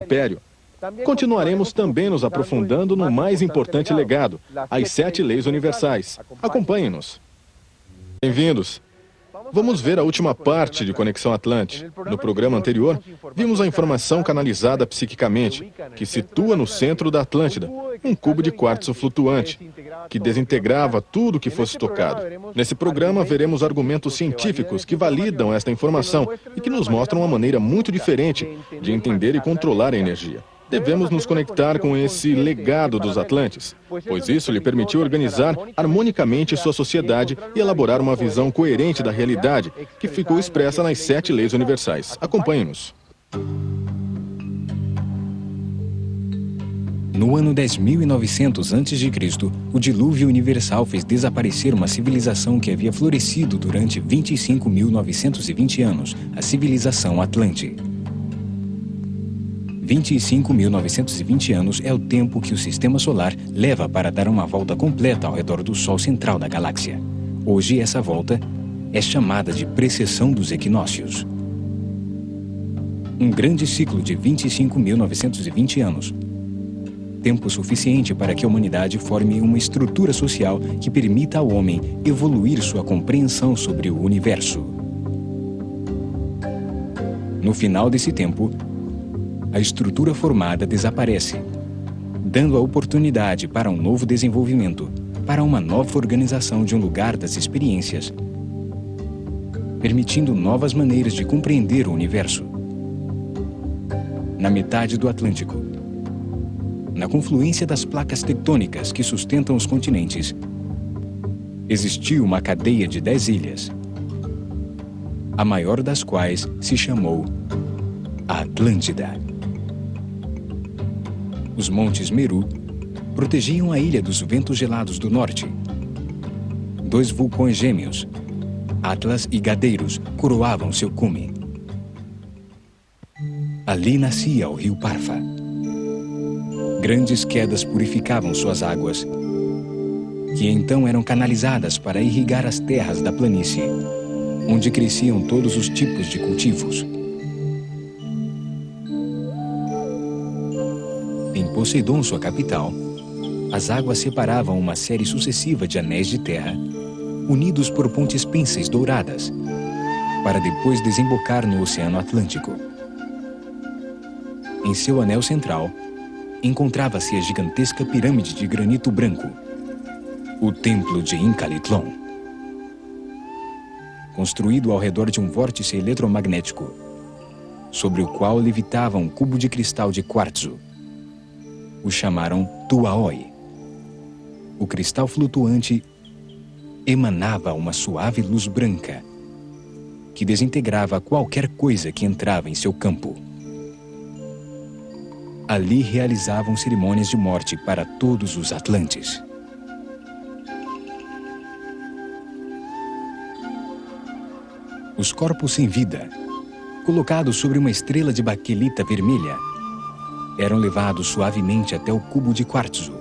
Império. Continuaremos também nos aprofundando no mais importante legado, as 7 leis universais. Acompanhem-nos. Bem-vindos. Vamos ver a última parte de Conexão Atlante. No programa anterior, vimos a informação canalizada psiquicamente, que situa no centro da Atlântida um cubo de quartzo flutuante, que desintegrava tudo que fosse tocado. Nesse programa, veremos argumentos científicos que validam esta informação e que nos mostram uma maneira muito diferente de entender e controlar a energia. Devemos nos conectar com esse legado dos Atlantes, pois isso lhe permitiu organizar harmonicamente sua sociedade e elaborar uma visão coerente da realidade que ficou expressa nas 7 leis universais. Acompanhe-nos. No ano 10.900 a.C., o dilúvio universal fez desaparecer uma civilização que havia florescido durante 25.920 anos, a civilização Atlante. 25.920 anos é o tempo que o Sistema Solar leva para dar uma volta completa ao redor do Sol central da galáxia. Hoje, essa volta é chamada de precessão dos equinócios. Um grande ciclo de 25.920 anos. Tempo suficiente para que a humanidade forme uma estrutura social que permita ao homem evoluir sua compreensão sobre o universo. No final desse tempo, a estrutura formada desaparece, dando a oportunidade para um novo desenvolvimento, para uma nova organização de um lugar das experiências, permitindo novas maneiras de compreender o universo. Na metade do Atlântico, na confluência das placas tectônicas que sustentam os continentes, existiu uma cadeia de 10 ilhas, a maior das quais se chamou a Atlântida. Os montes Meru protegiam a ilha dos ventos gelados do norte. 2 vulcões gêmeos, Atlas e Gadeiros, coroavam seu cume. Ali nascia o rio Parfa. Grandes quedas purificavam suas águas, que então eram canalizadas para irrigar as terras da planície, onde cresciam todos os tipos de cultivos. Em Poseidon, sua capital, as águas separavam uma série sucessiva de anéis de terra, unidos por pontes pênseis douradas, para depois desembocar no Oceano Atlântico. Em seu anel central, encontrava-se a gigantesca pirâmide de granito branco, o Templo de Incalitlon. Construído ao redor de um vórtice eletromagnético, sobre o qual levitava um cubo de cristal de quartzo. O chamaram Tuaoi. O cristal flutuante emanava uma suave luz branca, que desintegrava qualquer coisa que entrava em seu campo. Ali realizavam cerimônias de morte para todos os Atlantes. Os corpos sem vida, colocados sobre uma estrela de baquelita vermelha, eram levados suavemente até o cubo de quartzo.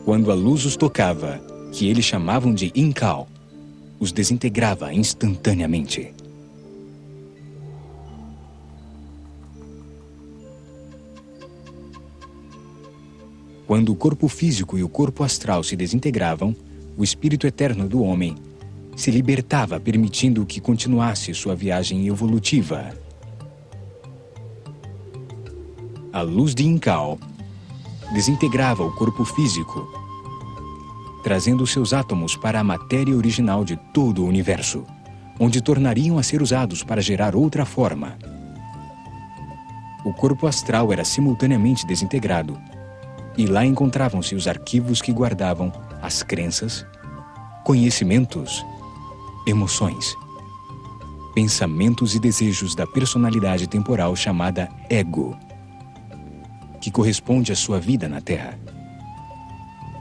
Quando a luz os tocava, que eles chamavam de Incal, os desintegrava instantaneamente. Quando o corpo físico e o corpo astral se desintegravam, o espírito eterno do homem se libertava, permitindo que continuasse sua viagem evolutiva. A luz de Incal desintegrava o corpo físico, trazendo seus átomos para a matéria original de todo o universo, onde tornariam a ser usados para gerar outra forma. O corpo astral era simultaneamente desintegrado, e lá encontravam-se os arquivos que guardavam as crenças, conhecimentos, emoções, pensamentos e desejos da personalidade temporal chamada Ego, que corresponde à sua vida na Terra.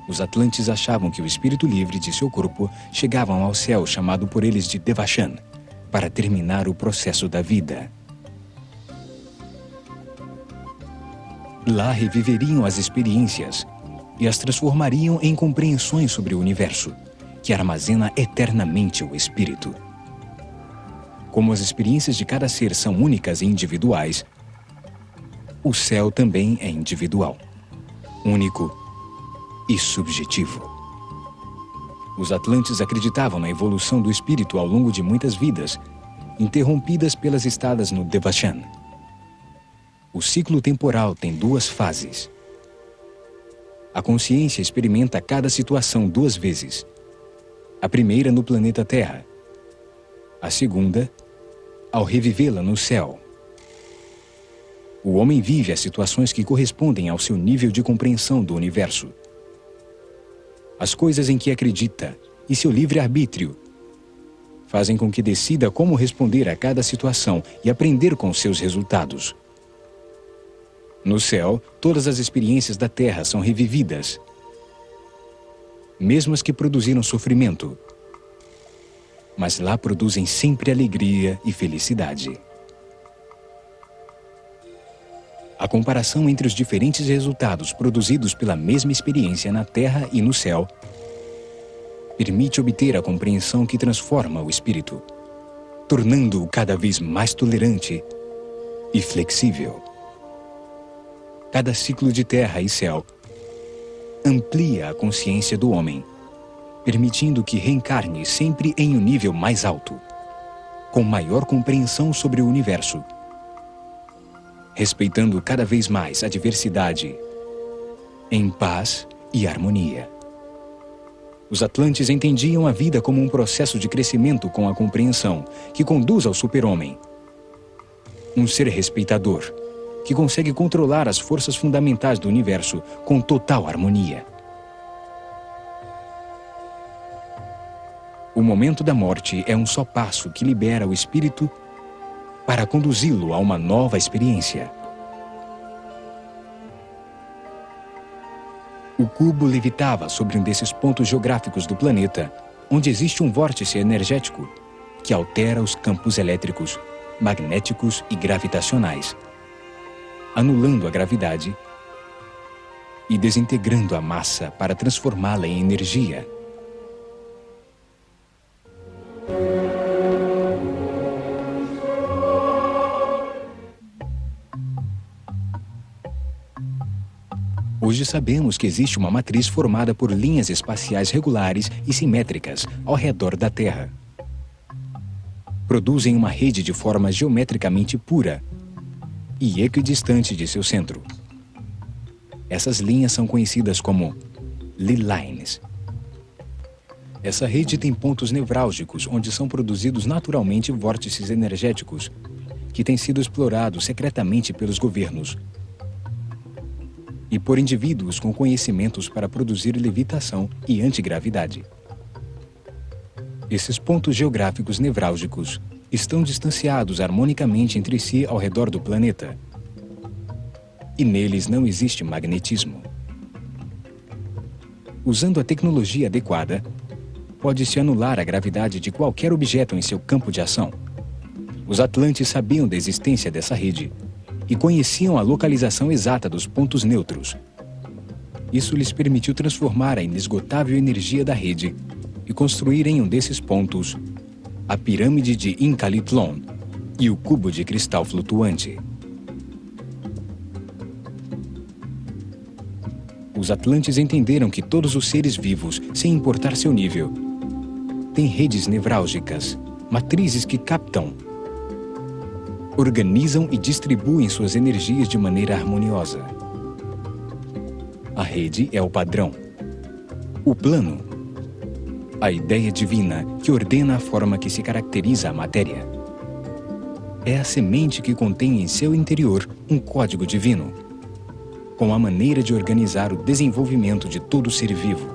Os Atlantes achavam que o espírito livre de seu corpo chegavam ao céu chamado por eles de Devachan, para terminar o processo da vida. Lá reviveriam as experiências e as transformariam em compreensões sobre o universo, que armazena eternamente o espírito. Como as experiências de cada ser são únicas e individuais, o céu também é individual, único e subjetivo. Os Atlantes acreditavam na evolução do espírito ao longo de muitas vidas, interrompidas pelas estadas no Devachan. O ciclo temporal tem 2 fases. A consciência experimenta cada situação 2 vezes. A primeira no planeta Terra. A segunda, ao revivê-la no céu. O homem vive as situações que correspondem ao seu nível de compreensão do universo. As coisas em que acredita e seu livre-arbítrio fazem com que decida como responder a cada situação e aprender com seus resultados. No céu, todas as experiências da Terra são revividas, mesmo as que produziram sofrimento. Mas lá produzem sempre alegria e felicidade. A comparação entre os diferentes resultados produzidos pela mesma experiência na Terra e no céu permite obter a compreensão que transforma o espírito, tornando-o cada vez mais tolerante e flexível. Cada ciclo de terra e céu amplia a consciência do homem, permitindo que reencarne sempre em um nível mais alto, com maior compreensão sobre o universo, respeitando cada vez mais a diversidade, em paz e harmonia. Os Atlantes entendiam a vida como um processo de crescimento com a compreensão, que conduz ao super-homem. Um ser respeitador, que consegue controlar as forças fundamentais do universo com total harmonia. O momento da morte é um só passo que libera o espírito para conduzi-lo a uma nova experiência. O cubo levitava sobre um desses pontos geográficos do planeta, onde existe um vórtice energético que altera os campos elétricos, magnéticos e gravitacionais, anulando a gravidade e desintegrando a massa para transformá-la em energia. Hoje sabemos que existe uma matriz formada por linhas espaciais regulares e simétricas ao redor da Terra. Produzem uma rede de forma geometricamente pura e equidistante de seu centro. Essas linhas são conhecidas como Lie Lines. Essa rede tem pontos nevrálgicos onde são produzidos naturalmente vórtices energéticos que têm sido explorados secretamente pelos governos e por indivíduos com conhecimentos para produzir levitação e antigravidade. Esses pontos geográficos nevrálgicos estão distanciados harmonicamente entre si ao redor do planeta, e neles não existe magnetismo. Usando a tecnologia adequada, pode-se anular a gravidade de qualquer objeto em seu campo de ação. Os Atlantes sabiam da existência dessa rede e conheciam a localização exata dos pontos neutros. Isso lhes permitiu transformar a inesgotável energia da rede e construir em um desses pontos a pirâmide de Incalitlon e o cubo de cristal flutuante. Os Atlantes entenderam que todos os seres vivos, sem importar seu nível, têm redes nevrálgicas, matrizes que captam, organizam e distribuem suas energias de maneira harmoniosa. A rede é o padrão. O plano, a ideia divina que ordena a forma que se caracteriza a matéria. É a semente que contém em seu interior um código divino, com a maneira de organizar o desenvolvimento de todo ser vivo.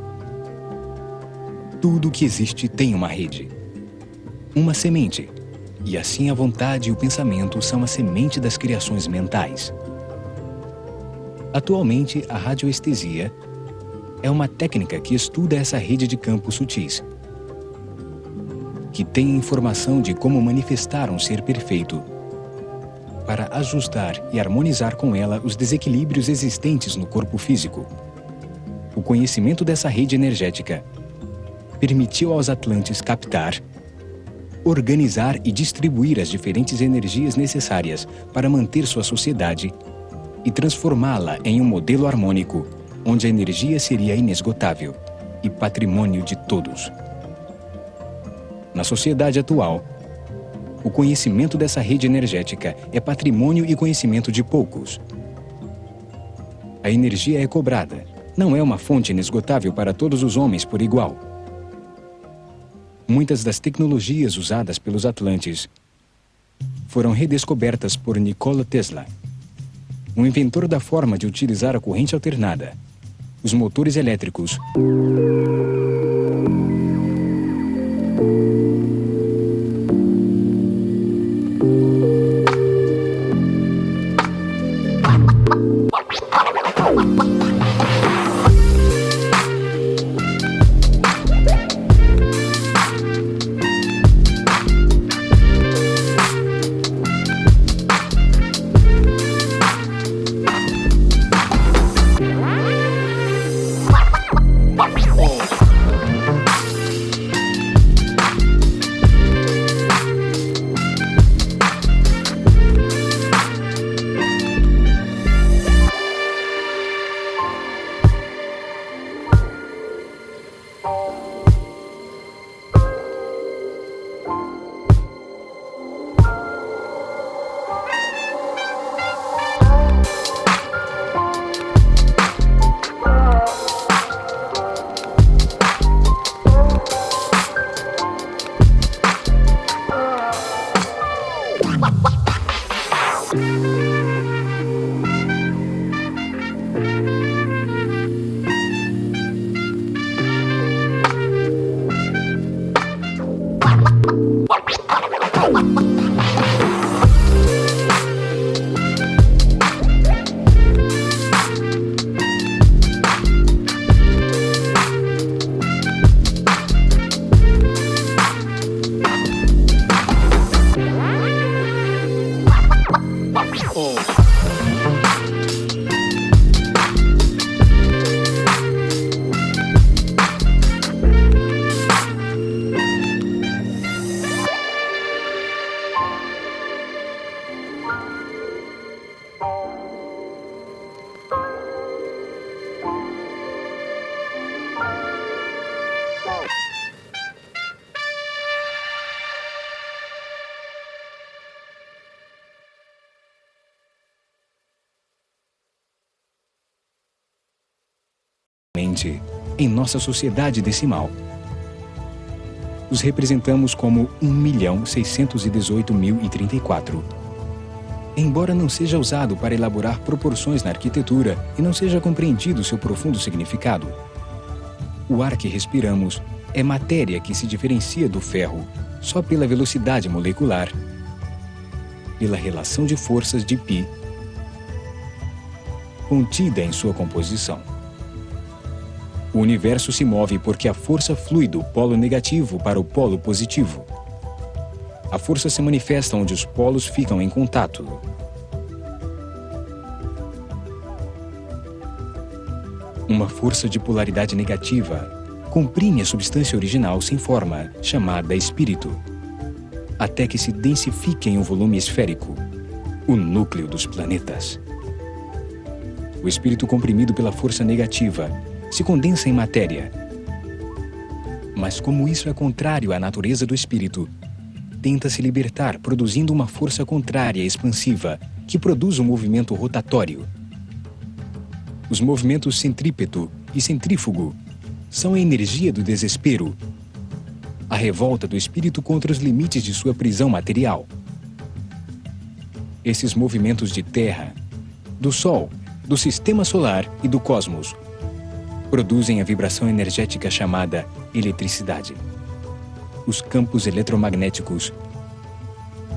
Tudo que existe tem uma rede, uma semente. E assim a vontade e o pensamento são a semente das criações mentais. Atualmente, a radioestesia é uma técnica que estuda essa rede de campos sutis, que tem informação de como manifestar um ser perfeito, para ajustar e harmonizar com ela os desequilíbrios existentes no corpo físico. O conhecimento dessa rede energética permitiu aos Atlantes captar organizar e distribuir as diferentes energias necessárias para manter sua sociedade e transformá-la em um modelo harmônico, onde a energia seria inesgotável e patrimônio de todos. Na sociedade atual, o conhecimento dessa rede energética é patrimônio e conhecimento de poucos. A energia é cobrada, não é uma fonte inesgotável para todos os homens por igual. Muitas das tecnologias usadas pelos Atlantes foram redescobertas por Nikola Tesla, um inventor da forma de utilizar a corrente alternada, os motores elétricos em nossa sociedade decimal. Os representamos como 1.618.034. Embora não seja usado para elaborar proporções na arquitetura e não seja compreendido seu profundo significado, o ar que respiramos é matéria que se diferencia do ferro só pela velocidade molecular, pela relação de forças de π contida em sua composição. O universo se move porque a força flui do polo negativo para o polo positivo. A força se manifesta onde os polos ficam em contato. Uma força de polaridade negativa comprime a substância original sem forma, chamada espírito, até que se densifique em um volume esférico, o núcleo dos planetas. O espírito comprimido pela força negativa se condensa em matéria. Mas como isso é contrário à natureza do espírito, tenta se libertar produzindo uma força contrária expansiva que produz um movimento rotatório. Os movimentos centrípeto e centrífugo são a energia do desespero, a revolta do espírito contra os limites de sua prisão material. Esses movimentos de Terra, do Sol, do Sistema Solar e do Cosmos produzem a vibração energética chamada eletricidade, os campos eletromagnéticos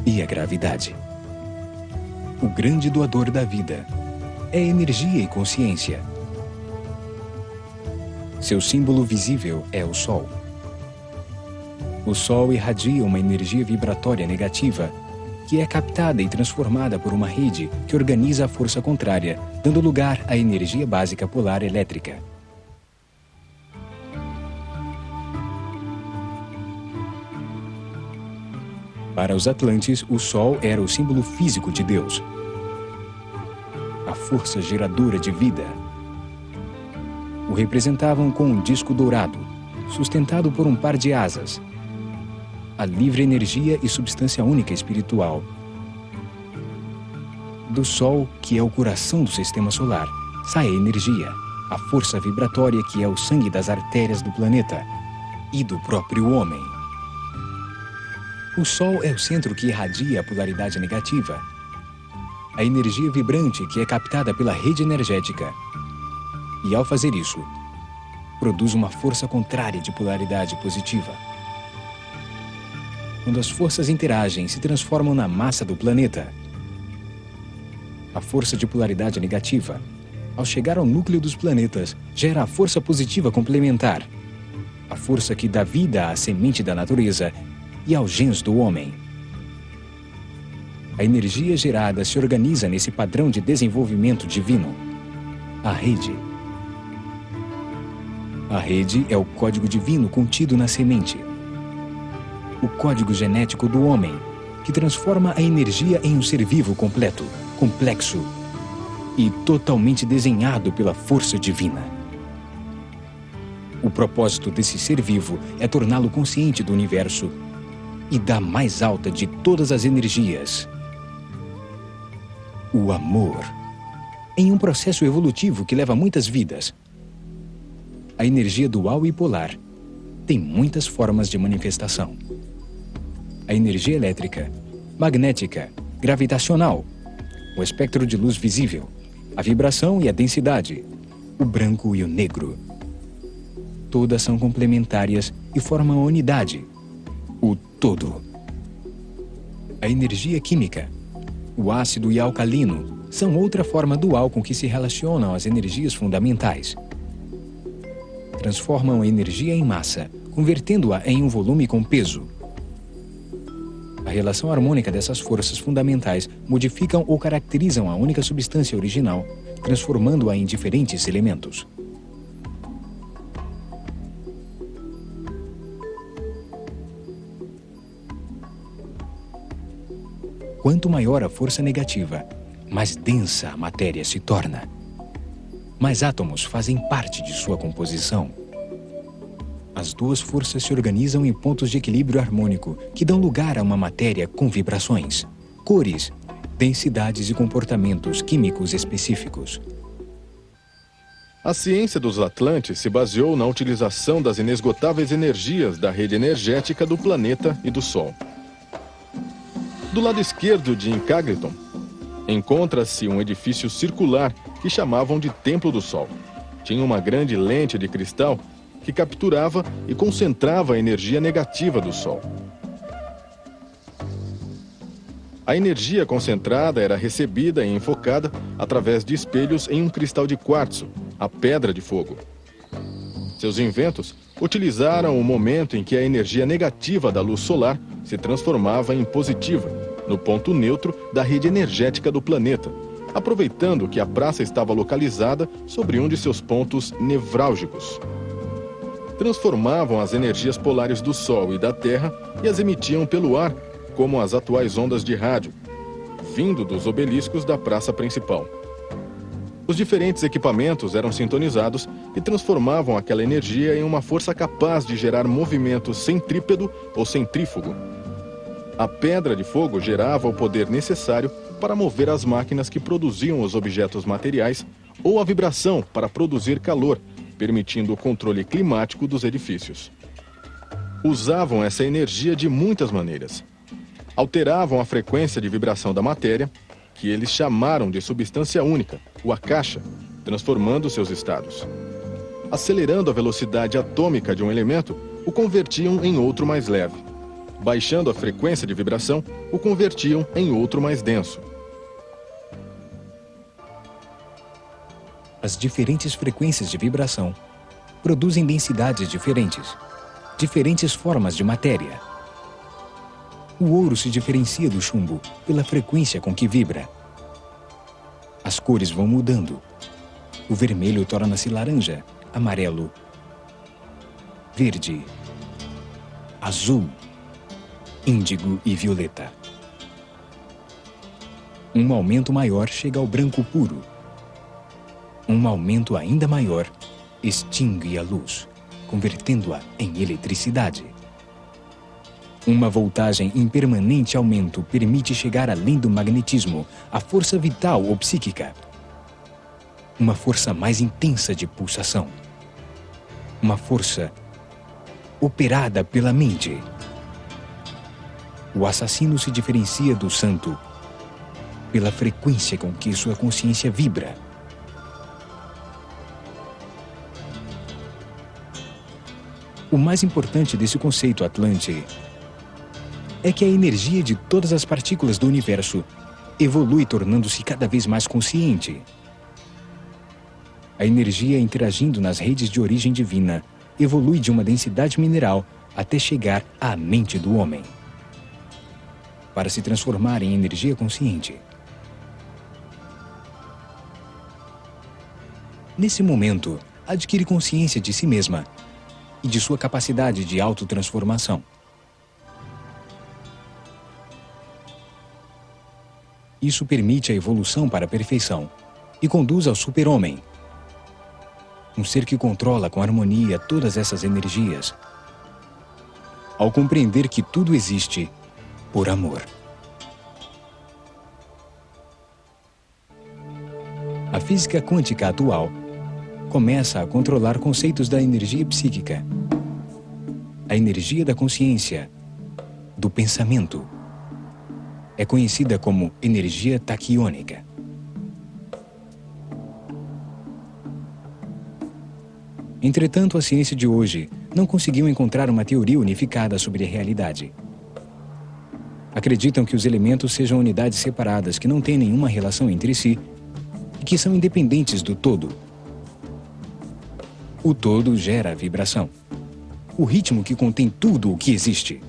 e a gravidade. O grande doador da vida é energia e consciência. Seu símbolo visível é o Sol. O Sol irradia uma energia vibratória negativa que é captada e transformada por uma rede que organiza a força contrária, dando lugar à energia básica polar elétrica. Para os Atlantes, o Sol era o símbolo físico de Deus, a força geradora de vida. O representavam com um disco dourado, sustentado por um par de asas, a livre energia e substância única espiritual. Do Sol, que é o coração do sistema solar, sai a energia, a força vibratória que é o sangue das artérias do planeta e do próprio homem. O Sol é o centro que irradia a polaridade negativa, a energia vibrante que é captada pela rede energética. E ao fazer isso, produz uma força contrária de polaridade positiva. Quando as forças interagem e se transformam na massa do planeta, a força de polaridade negativa, ao chegar ao núcleo dos planetas, gera a força positiva complementar, a força que dá vida à semente da natureza e aos genes do homem. A energia gerada se organiza nesse padrão de desenvolvimento divino, a rede. A rede é o código divino contido na semente, o código genético do homem, que transforma a energia em um ser vivo completo, complexo e totalmente desenhado pela força divina. O propósito desse ser vivo é torná-lo consciente do universo e da mais alta de todas as energias, o amor. Em um processo evolutivo que leva muitas vidas, a energia dual e polar tem muitas formas de manifestação. A energia elétrica, magnética, gravitacional, o espectro de luz visível, a vibração e a densidade, o branco e o negro. Todas são complementares e formam a unidade, o todo. A energia química, o ácido e alcalino, são outra forma dual com que se relacionam as energias fundamentais. Transformam a energia em massa, convertendo-a em um volume com peso. A relação harmônica dessas forças fundamentais modificam ou caracterizam a única substância original, transformando-a em diferentes elementos. Quanto maior a força negativa, mais densa a matéria se torna. Mais átomos fazem parte de sua composição. As duas forças se organizam em pontos de equilíbrio harmônico que dão lugar a uma matéria com vibrações, cores, densidades e comportamentos químicos específicos. A ciência dos Atlantes se baseou na utilização das inesgotáveis energias da rede energética do planeta e do Sol. Do lado esquerdo de Incagriton, encontra-se um edifício circular que chamavam de Templo do Sol. Tinha uma grande lente de cristal que capturava e concentrava a energia negativa do Sol. A energia concentrada era recebida e enfocada através de espelhos em um cristal de quartzo, a pedra de fogo. Seus inventos utilizaram o momento em que a energia negativa da luz solar se transformava em positiva, no ponto neutro da rede energética do planeta, aproveitando que a praça estava localizada sobre um de seus pontos nevrálgicos. Transformavam as energias polares do Sol e da Terra e as emitiam pelo ar, como as atuais ondas de rádio, vindo dos obeliscos da praça principal. Os diferentes equipamentos eram sintonizados e transformavam aquela energia em uma força capaz de gerar movimento centrípedo ou centrífugo. A pedra de fogo gerava o poder necessário para mover as máquinas que produziam os objetos materiais ou a vibração para produzir calor, permitindo o controle climático dos edifícios. Usavam essa energia de muitas maneiras. Alteravam a frequência de vibração da matéria, que eles chamaram de substância única, o Akasha, transformando seus estados. Acelerando a velocidade atômica de um elemento, o convertiam em outro mais leve. Baixando a frequência de vibração, o convertiam em outro mais denso. As diferentes frequências de vibração produzem densidades diferentes, diferentes formas de matéria. O ouro se diferencia do chumbo pela frequência com que vibra. As cores vão mudando. O vermelho torna-se laranja, amarelo, verde, azul, índigo e violeta. Um aumento maior chega ao branco puro. Um aumento ainda maior extingue a luz, convertendo-a em eletricidade. Uma voltagem em permanente aumento permite chegar além do magnetismo, a força vital ou psíquica. Uma força mais intensa de pulsação. Uma força operada pela mente. O assassino se diferencia do santo pela frequência com que sua consciência vibra. O mais importante desse conceito Atlante é que a energia de todas as partículas do universo evolui tornando-se cada vez mais consciente. A energia interagindo nas redes de origem divina evolui de uma densidade mineral até chegar à mente do homem, para se transformar em energia consciente. Nesse momento, adquire consciência de si mesma e de sua capacidade de autotransformação. Isso permite a evolução para a perfeição e conduz ao super-homem, um ser que controla com harmonia todas essas energias, ao compreender que tudo existe por amor. A física quântica atual começa a controlar conceitos da energia psíquica, a energia da consciência, do pensamento. É conhecida como energia taquiônica. Entretanto, a ciência de hoje não conseguiu encontrar uma teoria unificada sobre a realidade. Acreditam que os elementos sejam unidades separadas que não têm nenhuma relação entre si e que são independentes do todo. O todo gera a vibração, o ritmo que contém tudo o que existe.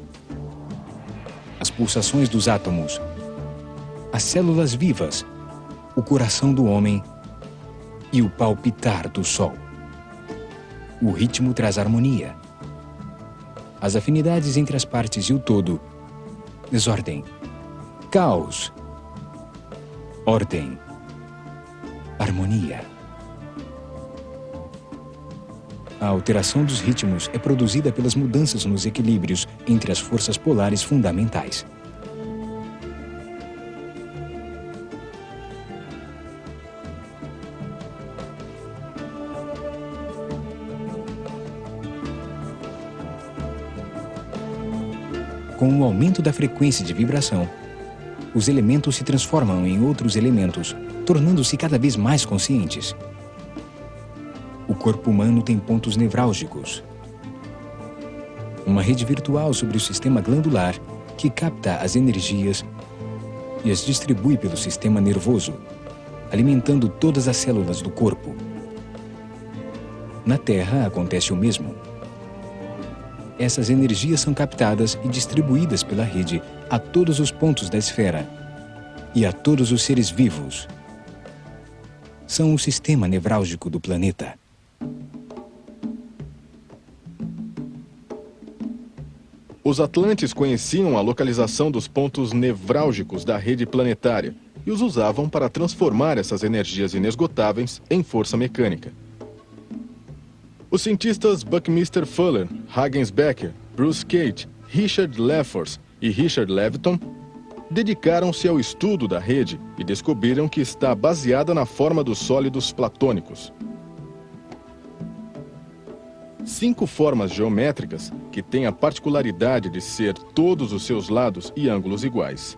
As pulsações dos átomos, as células vivas, o coração do homem e o palpitar do sol. O ritmo traz harmonia. As afinidades entre as partes e o todo, desordem, caos, ordem, harmonia. A alteração dos ritmos é produzida pelas mudanças nos equilíbrios entre as forças polares fundamentais. Com o aumento da frequência de vibração, os elementos se transformam em outros elementos, tornando-se cada vez mais conscientes. O corpo humano tem pontos nevrálgicos. Uma rede virtual sobre o sistema glandular que capta as energias e as distribui pelo sistema nervoso, alimentando todas as células do corpo. Na Terra acontece o mesmo. Essas energias são captadas e distribuídas pela rede a todos os pontos da esfera e a todos os seres vivos. São o sistema nevrálgico do planeta. Os atlantes conheciam a localização dos pontos nevrálgicos da rede planetária e os usavam para transformar essas energias inesgotáveis em força mecânica. Os cientistas Buckminster Fuller, Huggins Becker, Bruce Kate, Richard Lefors e Richard Leviton dedicaram-se ao estudo da rede e descobriram que está baseada na forma dos sólidos platônicos. 5 formas geométricas que têm a particularidade de ser todos os seus lados e ângulos iguais.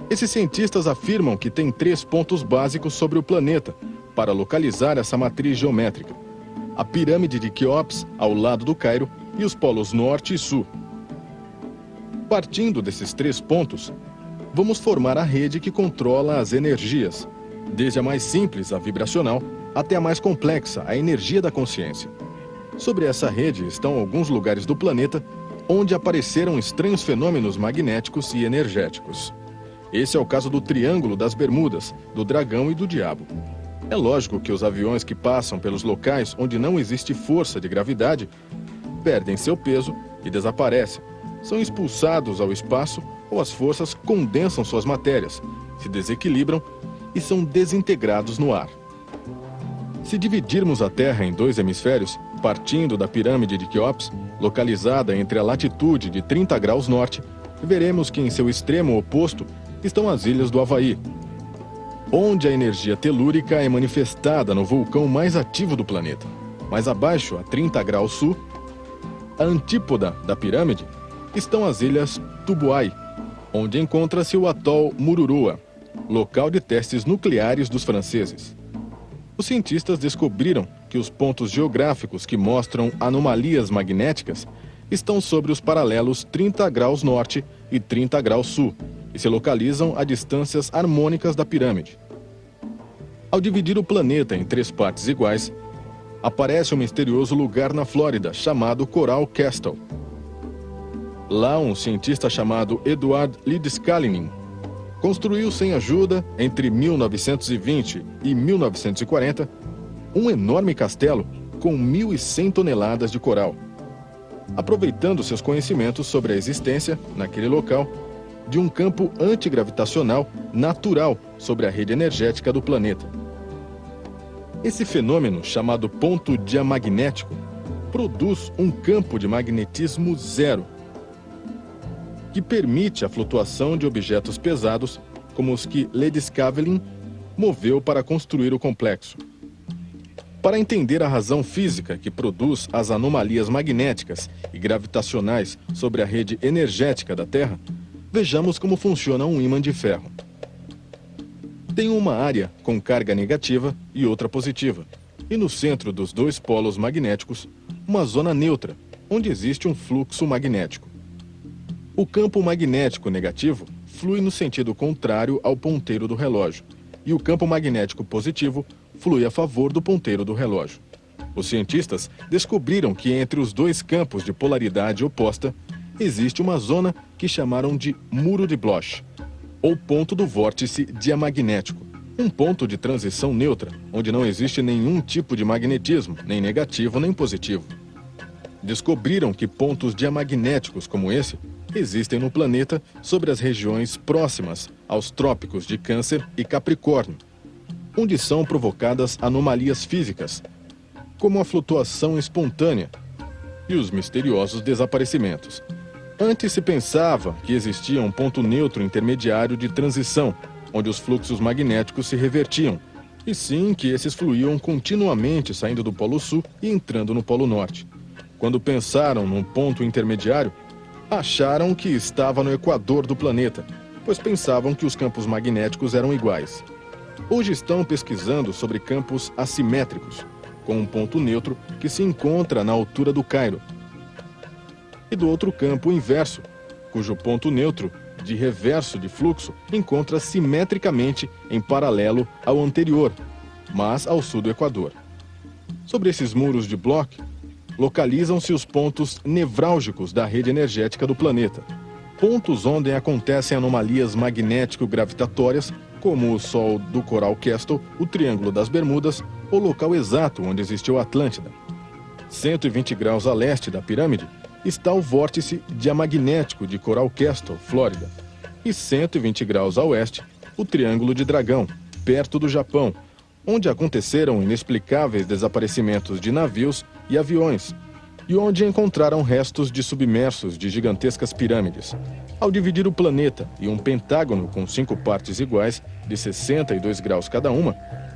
Esses cientistas afirmam que tem 3 pontos básicos sobre o planeta para localizar essa matriz geométrica: a pirâmide de Quéops, ao lado do Cairo, e os polos norte e sul. Partindo desses 3 pontos, vamos formar a rede que controla as energias, desde a mais simples, a vibracional, até a mais complexa, a energia da consciência. Sobre essa rede estão alguns lugares do planeta onde apareceram estranhos fenômenos magnéticos e energéticos. Esse é o caso do Triângulo das Bermudas, do Dragão e do Diabo. É lógico que os aviões que passam pelos locais onde não existe força de gravidade perdem seu peso e desaparecem, são expulsados ao espaço ou as forças condensam suas matérias, se desequilibram e são desintegrados no ar. Se dividirmos a Terra em dois hemisférios, partindo da pirâmide de Quéops, localizada entre a latitude de 30 graus norte, veremos que em seu extremo oposto estão as ilhas do Havaí, onde a energia telúrica é manifestada no vulcão mais ativo do planeta. Mais abaixo, a 30 graus sul, a antípoda da pirâmide, estão as ilhas Tubuai, onde encontra-se o atol Mururoa, local de testes nucleares dos franceses. Os cientistas descobriram que os pontos geográficos que mostram anomalias magnéticas estão sobre os paralelos 30 graus norte e 30 graus sul e se localizam a distâncias harmônicas da pirâmide. Ao dividir o planeta em 3 partes iguais, aparece um misterioso lugar na Flórida chamado Coral Castle. Lá, um cientista chamado Edward Leedskalnin construiu sem ajuda, entre 1920 e 1940, um enorme castelo com 1.100 toneladas de coral, aproveitando seus conhecimentos sobre a existência, naquele local, de um campo antigravitacional natural sobre a rede energética do planeta. Esse fenômeno, chamado ponto diamagnético, produz um campo de magnetismo zero, que permite a flutuação de objetos pesados, como os que Leedskalnin moveu para construir o complexo. Para entender a razão física que produz as anomalias magnéticas e gravitacionais sobre a rede energética da Terra, vejamos como funciona um ímã de ferro. Tem uma área com carga negativa e outra positiva, e no centro dos 2 polos magnéticos, uma zona neutra, onde existe um fluxo magnético. O campo magnético negativo flui no sentido contrário ao ponteiro do relógio, e o campo magnético positivo flui a favor do ponteiro do relógio. Os cientistas descobriram que entre os 2 campos de polaridade oposta existe uma zona que chamaram de muro de Bloch, ou ponto do vórtice diamagnético, um ponto de transição neutra, onde não existe nenhum tipo de magnetismo, nem negativo nem positivo. Descobriram que pontos diamagnéticos como esse existem no planeta sobre as regiões próximas aos trópicos de Câncer e Capricórnio, onde são provocadas anomalias físicas, como a flutuação espontânea e os misteriosos desaparecimentos. Antes se pensava que existia um ponto neutro intermediário de transição, onde os fluxos magnéticos se revertiam, e sim que esses fluíam continuamente saindo do Polo Sul e entrando no Polo Norte. Quando pensaram num ponto intermediário, acharam que estava no equador do planeta, pois pensavam que os campos magnéticos eram iguais. Hoje estão pesquisando sobre campos assimétricos, com um ponto neutro que se encontra na altura do Cairo, e do outro campo inverso, cujo ponto neutro de reverso de fluxo encontra simetricamente em paralelo ao anterior, mas ao sul do Equador. Sobre esses muros de Bloch, localizam-se os pontos nevrálgicos da rede energética do planeta, pontos onde acontecem anomalias magnético-gravitatórias, como o Sol do Coral Castle, o Triângulo das Bermudas, ou local exato onde existiu a Atlântida. 120 graus a leste da pirâmide está o vórtice diamagnético de Coral Castle, Flórida, e 120 graus a oeste, o Triângulo de Dragão, perto do Japão, onde aconteceram inexplicáveis desaparecimentos de navios e aviões, e onde encontraram restos de submersos de gigantescas pirâmides. Ao dividir o planeta em um pentágono com 5 partes iguais, de 62 graus cada uma,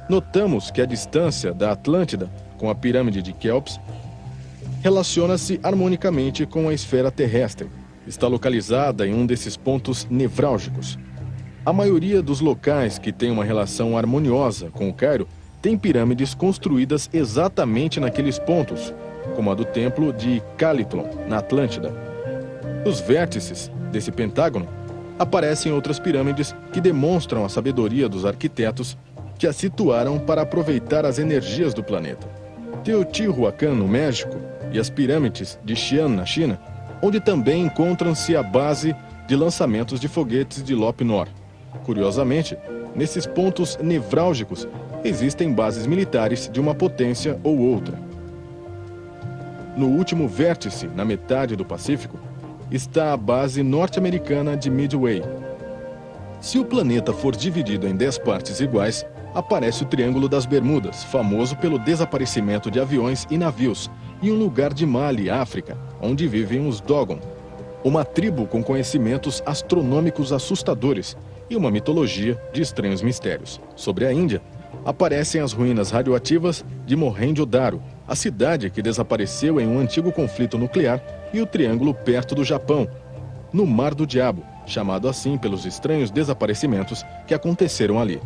notamos que a distância da Atlântida com a pirâmide de Quéops relaciona-se harmonicamente com a esfera terrestre. Está localizada em um desses pontos nevrálgicos. A maioria dos locais que tem uma relação harmoniosa com o Cairo tem pirâmides construídas exatamente naqueles pontos, como a do templo de Calitlon, na Atlântida. Nos vértices desse pentágono aparecem outras pirâmides que demonstram a sabedoria dos arquitetos que as situaram para aproveitar as energias do planeta. Teotihuacan, no México, e as pirâmides de Xi'an, na China, onde também encontram-se a base de lançamentos de foguetes de Lope Nor. Curiosamente, nesses pontos nevrálgicos existem bases militares de uma potência ou outra. No último vértice, na metade do Pacífico, está a base norte-americana de Midway. Se o planeta for dividido em 10 partes iguais, aparece o Triângulo das Bermudas, famoso pelo desaparecimento de aviões e navios, e um lugar de Mali, África, onde vivem os Dogon, uma tribo com conhecimentos astronômicos assustadores e uma mitologia de estranhos mistérios. Sobre a Índia, aparecem as ruínas radioativas de Mohenjo-Daro, a cidade que desapareceu em um antigo conflito nuclear, e o Triângulo perto do Japão, no Mar do Diabo, chamado assim pelos estranhos desaparecimentos que aconteceram ali.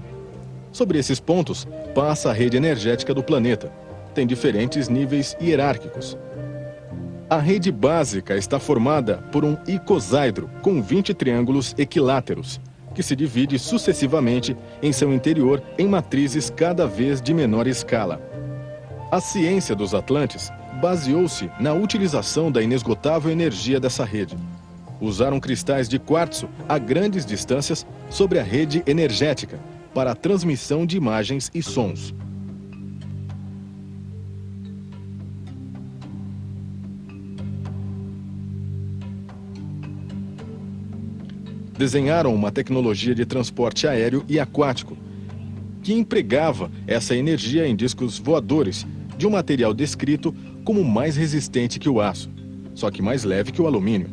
Sobre esses pontos, passa a rede energética do planeta. Tem diferentes níveis hierárquicos. A rede básica está formada por um icosaedro com 20 triângulos equiláteros, que se divide sucessivamente em seu interior em matrizes cada vez de menor escala. A ciência dos Atlantes baseou-se na utilização da inesgotável energia dessa rede. Usaram cristais de quartzo a grandes distâncias sobre a rede energética para a transmissão de imagens e sons. Desenharam uma tecnologia de transporte aéreo e aquático, que empregava essa energia em discos voadores de um material descrito como mais resistente que o aço, só que mais leve que o alumínio.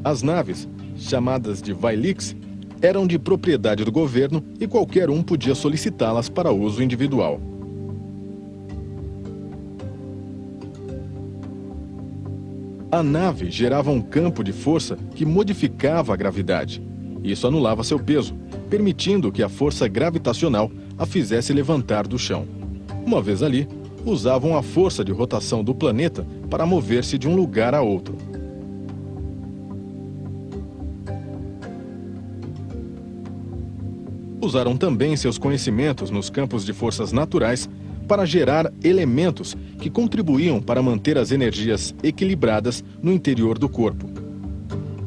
As naves, chamadas de Vailix, eram de propriedade do governo e qualquer um podia solicitá-las para uso individual. A nave gerava um campo de força que modificava a gravidade. Isso anulava seu peso, permitindo que a força gravitacional a fizesse levantar do chão. Uma vez ali, usavam a força de rotação do planeta para mover-se de um lugar a outro. Usaram também seus conhecimentos nos campos de forças naturais para gerar elementos que contribuíam para manter as energias equilibradas no interior do corpo.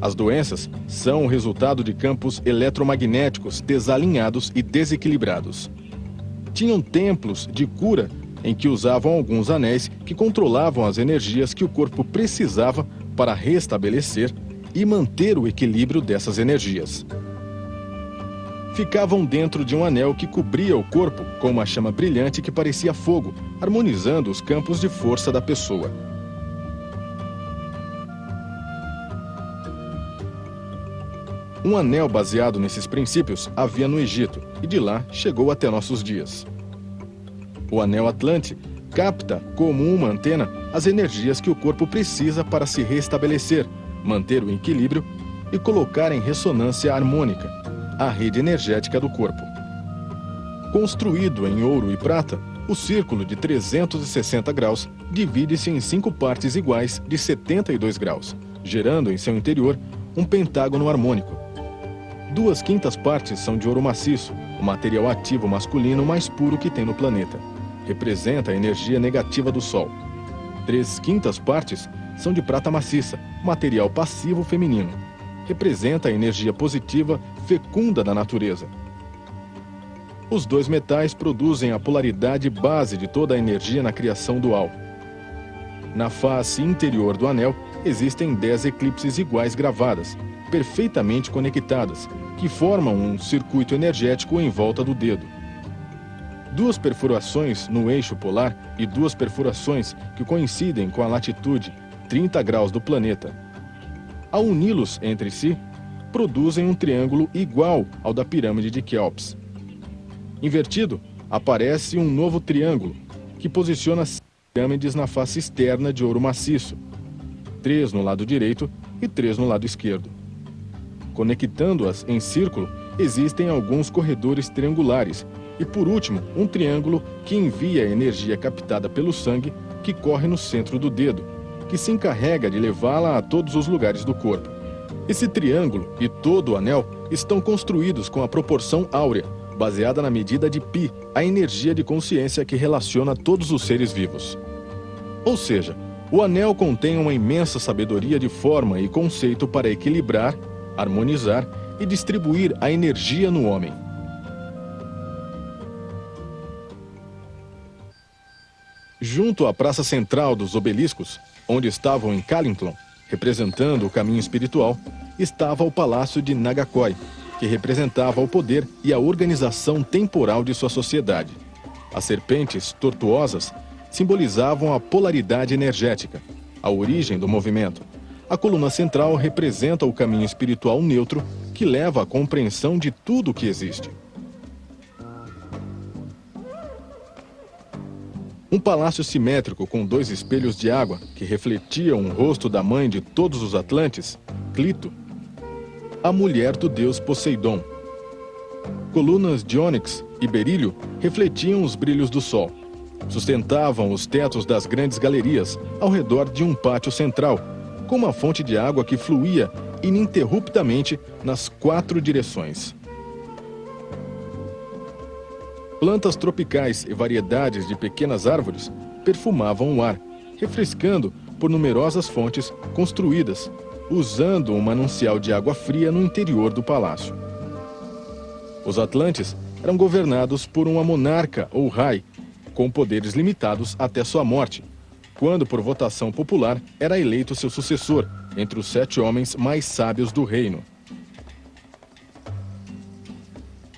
As doenças são o resultado de campos eletromagnéticos desalinhados e desequilibrados. Tinham templos de cura em que usavam alguns anéis que controlavam as energias que o corpo precisava para restabelecer e manter o equilíbrio dessas energias. Ficavam dentro de um anel que cobria o corpo com uma chama brilhante que parecia fogo, harmonizando os campos de força da pessoa. Um anel baseado nesses princípios havia no Egito e de lá chegou até nossos dias. O anel Atlante capta, como uma antena, as energias que o corpo precisa para se restabelecer, manter o equilíbrio e colocar em ressonância harmônica a rede energética do corpo. Construído em ouro e prata, o círculo de 360 graus divide-se em 5 partes iguais de 72 graus, gerando em seu interior um pentágono harmônico. 2/5 partes são de ouro maciço, o material ativo masculino mais puro que tem no planeta. Representa a energia negativa do Sol. 3/5 partes são de prata maciça, material passivo feminino. Representa a energia positiva fecunda da natureza. Os dois metais produzem a polaridade base de toda a energia na criação dual. Na face interior do anel existem 10 eclipses iguais gravadas, perfeitamente conectadas, que formam um circuito energético em volta do dedo. 2 perfurações no eixo polar e 2 perfurações que coincidem com a latitude 30 graus do planeta. Ao uni-los entre si, produzem um triângulo igual ao da pirâmide de Quéops. Invertido, aparece um novo triângulo, que posiciona as pirâmides na face externa de ouro maciço, 3 no lado direito e 3 no lado esquerdo. Conectando-as em círculo, existem alguns corredores triangulares e, por último, um triângulo que envia a energia captada pelo sangue que corre no centro do dedo, que se encarrega de levá-la a todos os lugares do corpo. Esse triângulo e todo o anel estão construídos com a proporção áurea, baseada na medida de π, a energia de consciência que relaciona todos os seres vivos. Ou seja, o anel contém uma imensa sabedoria de forma e conceito para equilibrar, harmonizar e distribuir a energia no homem. Junto à praça central dos obeliscos, onde estavam em Callington, representando o caminho espiritual, estava o Palácio de Nagakoi, que representava o poder e a organização temporal de sua sociedade. As serpentes tortuosas simbolizavam a polaridade energética, a origem do movimento. A coluna central representa o caminho espiritual neutro que leva à compreensão de tudo o que existe. Um palácio simétrico com 2 espelhos de água que refletiam o rosto da mãe de todos os Atlantes, Clito, a mulher do deus Poseidon. Colunas de ônix e berílio refletiam os brilhos do sol. Sustentavam os tetos das grandes galerias ao redor de um pátio central, com uma fonte de água que fluía ininterruptamente nas 4 direções. Plantas tropicais e variedades de pequenas árvores perfumavam o ar, refrescando por numerosas fontes construídas, usando um manancial de água fria no interior do palácio. Os Atlantes eram governados por uma monarca ou rei, com poderes limitados até sua morte, quando, por votação popular, era eleito seu sucessor entre os 7 homens mais sábios do reino.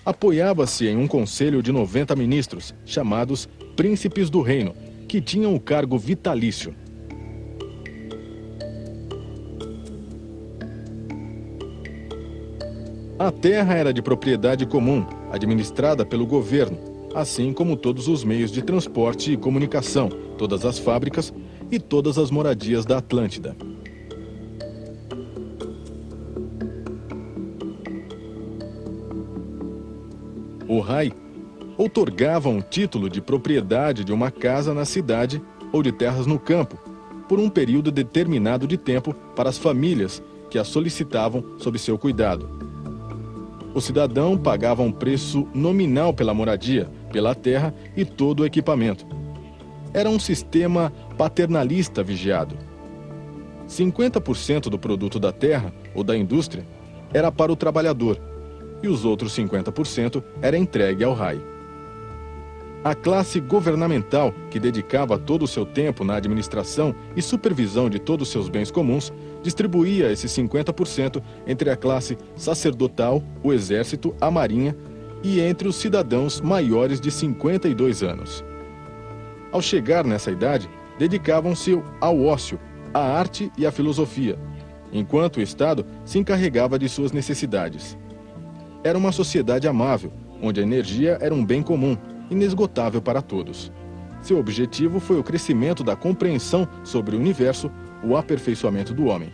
Apoiava-se em um conselho de 90 ministros, chamados príncipes do reino, que tinham o cargo vitalício. A terra era de propriedade comum, administrada pelo governo, assim como todos os meios de transporte e comunicação, todas as fábricas e todas as moradias da Atlântida. O rei outorgava um título de propriedade de uma casa na cidade ou de terras no campo, por um período determinado de tempo para as famílias que a solicitavam sob seu cuidado. O cidadão pagava um preço nominal pela moradia, pela terra e todo o equipamento. Era um sistema paternalista vigiado. 50% do produto da terra ou da indústria era para o trabalhador e os outros 50% era entregue ao rei. A classe governamental, que dedicava todo o seu tempo na administração e supervisão de todos os seus bens comuns, distribuía esses 50% entre a classe sacerdotal, o exército, a marinha e entre os cidadãos maiores de 52 anos. Ao chegar nessa idade, dedicavam-se ao ócio, à arte e à filosofia, enquanto o Estado se encarregava de suas necessidades. Era uma sociedade amável, onde a energia era um bem comum, inesgotável para todos. Seu objetivo foi o crescimento da compreensão sobre o universo, o aperfeiçoamento do homem.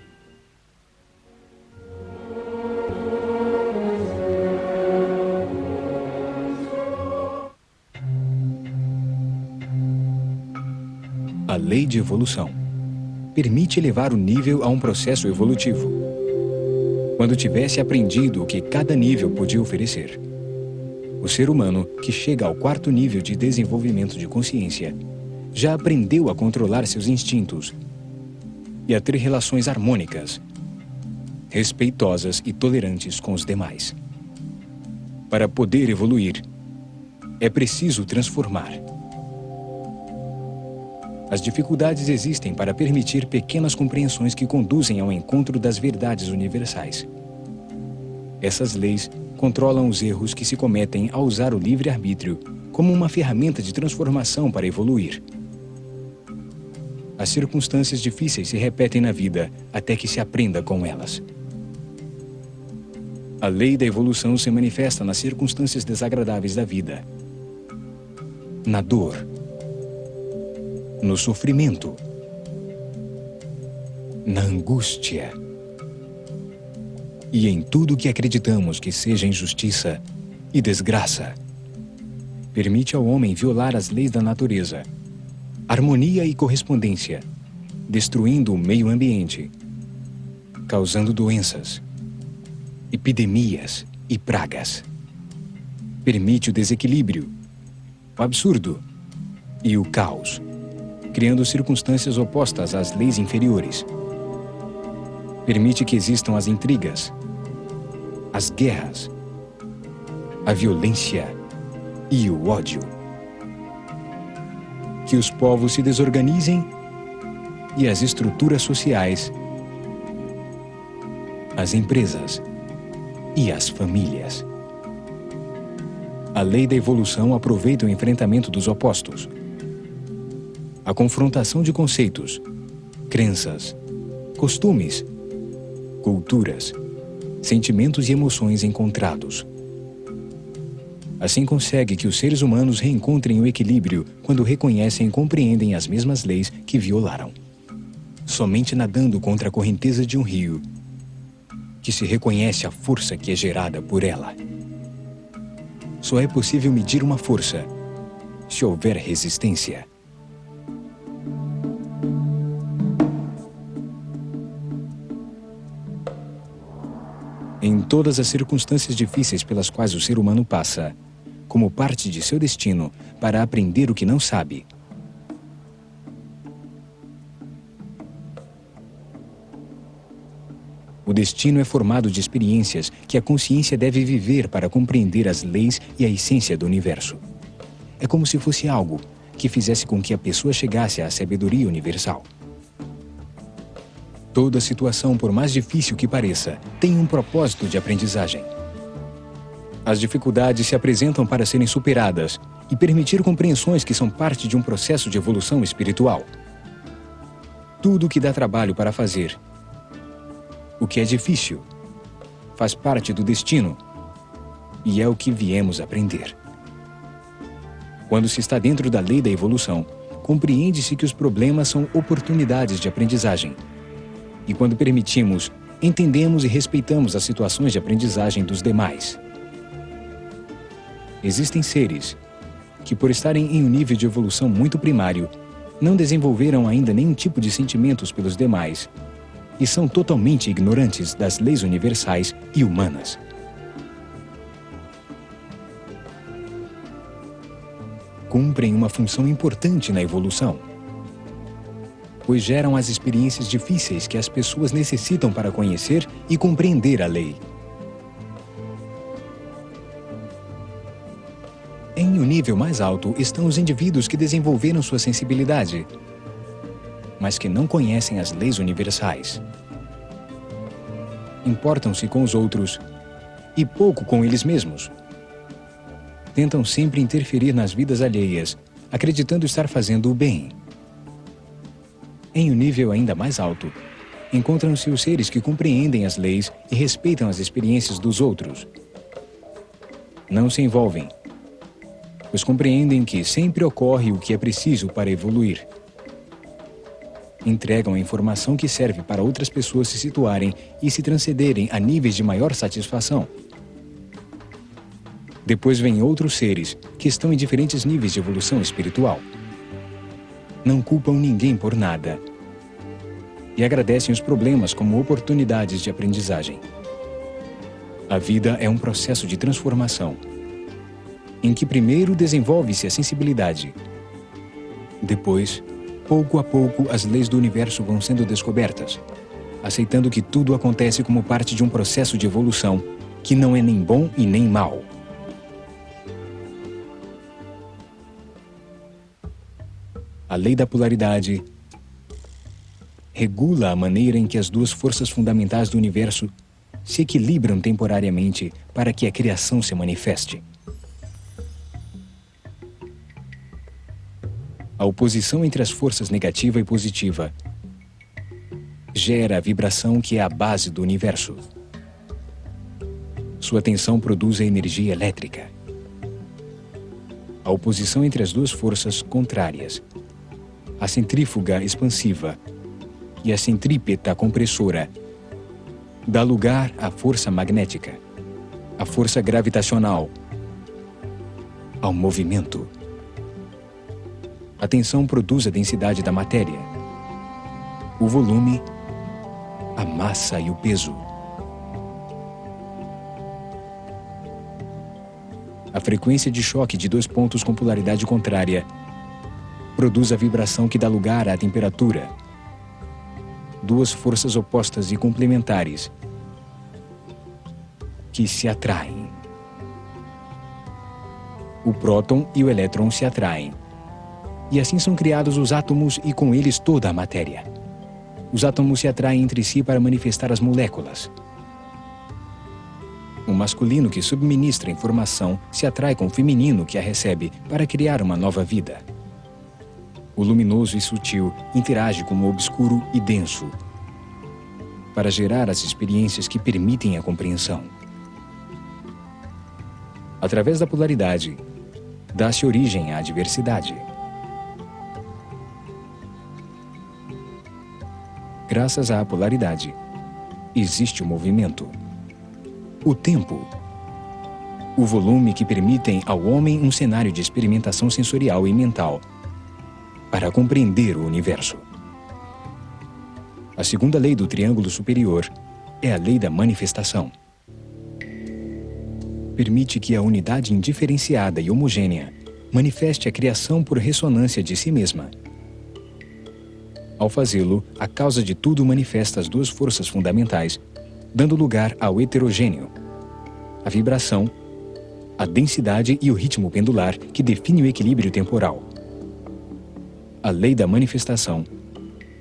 A lei de evolução permite elevar o nível a um processo evolutivo. Quando tivesse aprendido o que cada nível podia oferecer, o ser humano, que chega ao 4º nível de desenvolvimento de consciência, já aprendeu a controlar seus instintos e a ter relações harmônicas, respeitosas e tolerantes com os demais. Para poder evoluir, é preciso transformar. As dificuldades existem para permitir pequenas compreensões que conduzem ao encontro das verdades universais. Essas leis controlam os erros que se cometem ao usar o livre-arbítrio como uma ferramenta de transformação para evoluir. As circunstâncias difíceis se repetem na vida até que se aprenda com elas. A lei da evolução se manifesta nas circunstâncias desagradáveis da vida, na dor, no sofrimento, na angústia e em tudo que acreditamos que seja injustiça e desgraça. Permite ao homem violar as leis da natureza, harmonia e correspondência, destruindo o meio ambiente, causando doenças, epidemias e pragas. Permite o desequilíbrio, o absurdo e o caos, criando circunstâncias opostas às leis inferiores. Permite que existam as intrigas, as guerras, a violência e o ódio. que os povos se desorganizem e as estruturas sociais, as empresas e as famílias. A lei da evolução aproveita o enfrentamento dos opostos, a confrontação de conceitos, crenças, costumes, culturas, sentimentos e emoções encontrados. Assim consegue que os seres humanos reencontrem o equilíbrio quando reconhecem e compreendem as mesmas leis que violaram. Somente nadando contra a correnteza de um rio, que se reconhece a força que é gerada por ela. Só é possível medir uma força se houver resistência. Em todas as circunstâncias difíceis pelas quais o ser humano passa, como parte de seu destino para aprender o que não sabe, o destino é formado de experiências que a consciência deve viver para compreender as leis e a essência do universo. É como se fosse algo que fizesse com que a pessoa chegasse à sabedoria universal. Toda situação, por mais difícil que pareça, tem um propósito de aprendizagem. As dificuldades se apresentam para serem superadas e permitir compreensões que são parte de um processo de evolução espiritual. Tudo o que dá trabalho para fazer, o que é difícil, faz parte do destino e é o que viemos aprender. Quando se está dentro da lei da evolução, compreende-se que os problemas são oportunidades de aprendizagem. E quando permitimos, entendemos e respeitamos as situações de aprendizagem dos demais. Existem seres que, por estarem em um nível de evolução muito primário, não desenvolveram ainda nenhum tipo de sentimentos pelos demais e são totalmente ignorantes das leis universais e humanas. Cumprem uma função importante na evolução, pois geram as experiências difíceis que as pessoas necessitam para conhecer e compreender a lei. Em um nível mais alto estão os indivíduos que desenvolveram sua sensibilidade, mas que não conhecem as leis universais. Importam-se com os outros e pouco com eles mesmos. Tentam sempre interferir nas vidas alheias, acreditando estar fazendo o bem. Em um nível ainda mais alto, encontram-se os seres que compreendem as leis e respeitam as experiências dos outros. Não se envolvem, pois compreendem que sempre ocorre o que é preciso para evoluir. Entregam a informação que serve para outras pessoas se situarem e se transcenderem a níveis de maior satisfação. Depois vêm outros seres que estão em diferentes níveis de evolução espiritual. Não culpam ninguém por nada e agradecem os problemas como oportunidades de aprendizagem. A vida é um processo de transformação, em que primeiro desenvolve-se a sensibilidade. Depois, pouco a pouco, as leis do universo vão sendo descobertas, aceitando que tudo acontece como parte de um processo de evolução que não é nem bom e nem mal. A lei da polaridade regula a maneira em que as duas forças fundamentais do universo se equilibram temporariamente para que a criação se manifeste. A oposição entre as forças negativa e positiva gera a vibração que é a base do universo. Sua tensão produz a energia elétrica. A oposição entre as duas forças contrárias, a centrífuga expansiva e a centrípeta compressora, dá lugar à força magnética, à força gravitacional, ao movimento. A tensão produz a densidade da matéria, o volume, a massa e o peso. A frequência de choque de dois pontos com polaridade contrária produz a vibração que dá lugar à temperatura. Duas forças opostas e complementares que se atraem. O próton e o elétron se atraem. E assim são criados os átomos e com eles toda a matéria. Os átomos se atraem entre si para manifestar as moléculas. O masculino que subministra informação se atrai com o feminino que a recebe para criar uma nova vida. O luminoso e sutil interage com o obscuro e denso para gerar as experiências que permitem a compreensão. Através da polaridade, dá-se origem à diversidade. Graças à polaridade, existe o movimento, o tempo, o volume que permitem ao homem um cenário de experimentação sensorial e mental para compreender o universo. A segunda lei do triângulo superior é a lei da manifestação. Permite que a unidade indiferenciada e homogênea manifeste a criação por ressonância de si mesma. Ao fazê-lo, a causa de tudo manifesta as duas forças fundamentais, dando lugar ao heterogêneo, a vibração, a densidade e o ritmo pendular que define o equilíbrio temporal. A lei da manifestação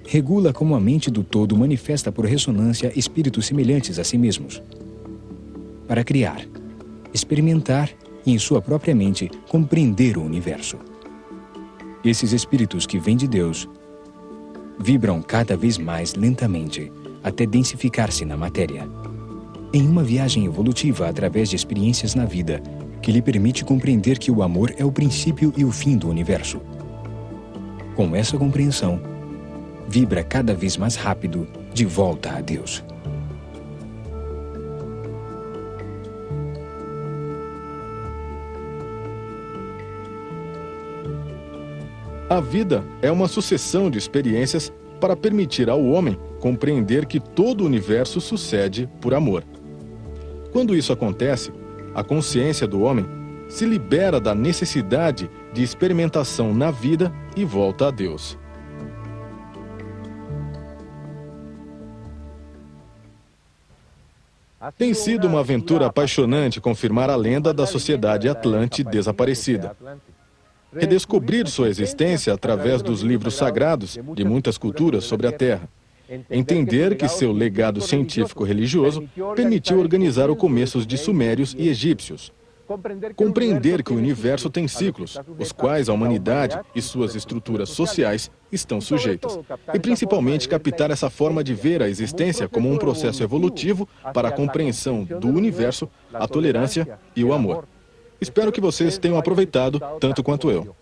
regula como a mente do todo manifesta por ressonância espíritos semelhantes a si mesmos, para criar, experimentar e, em sua própria mente, compreender o universo. Esses espíritos que vêm de Deus vibram cada vez mais lentamente, até densificar-se na matéria, em uma viagem evolutiva através de experiências na vida, que lhe permite compreender que o amor é o princípio e o fim do universo. Com essa compreensão, vibra cada vez mais rápido de volta a Deus. A vida é uma sucessão de experiências para permitir ao homem compreender que todo o universo sucede por amor. Quando isso acontece, a consciência do homem se libera da necessidade de experimentação na vida e volta a Deus. Tem sido uma aventura apaixonante confirmar a lenda da sociedade Atlante desaparecida. Redescobrir sua existência através dos livros sagrados de muitas culturas sobre a Terra. Entender que seu legado científico-religioso permitiu organizar o começo de sumérios e egípcios. Compreender que o universo tem ciclos, os quais a humanidade e suas estruturas sociais estão sujeitas. E principalmente captar essa forma de ver a existência como um processo evolutivo para a compreensão do universo, a tolerância e o amor. Espero que vocês tenham aproveitado tanto quanto eu.